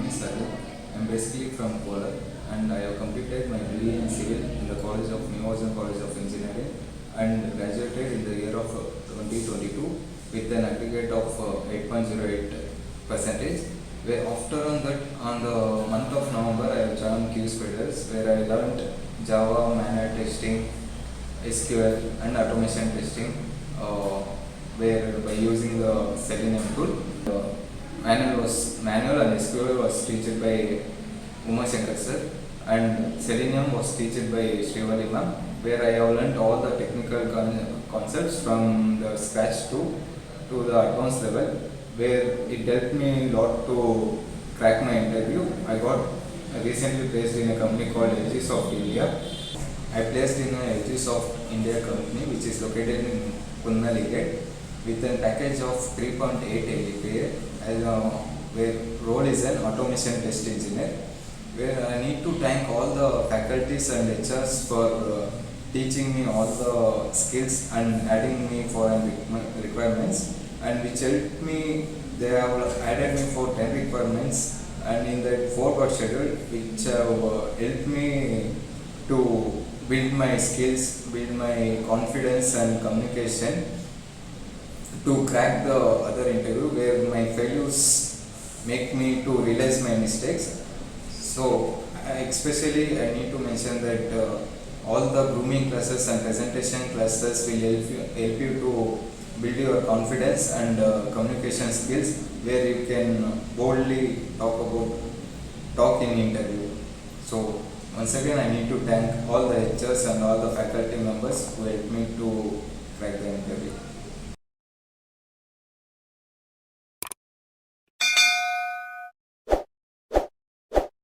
name is Arvind. I am basically from Kolar and I have completed my BE in Civil in the College of College of Engineering and graduated in the year of 2022 with an aggregate of 8.08 percentage. Where after on the month of November I have joined Qspiders where I learned Java, manual testing, SQL and automation testing where by using the Selenium tool. Manual and SQL was taught by Uma Shankar sir and Selenium was taught by Srivali ma'am, where I have learned all the technical concepts from the scratch to the advanced level, where it helped me a lot to crack my interview. I got recently placed in a company called Soft India. I placed in a Soft India company which is located in Kunnali Gate with a package of 3.8 LPA, where role is an automation test engineer, where I need to thank all the faculties and HRs for teaching me all the skills and adding me for requirements, and which helped me. They have added me for 10 requirements, and in that 4 got scheduled, which have helped me to build my skills, build my confidence and communication to crack the other interview, where my failures make me to realize my mistakes. So especially I need to mention that all the grooming classes and presentation classes will help you to build your confidence and communication skills, where you can boldly talk in interview. So once again I need to thank all the HRs and all the faculty members who helped me to crack the interview.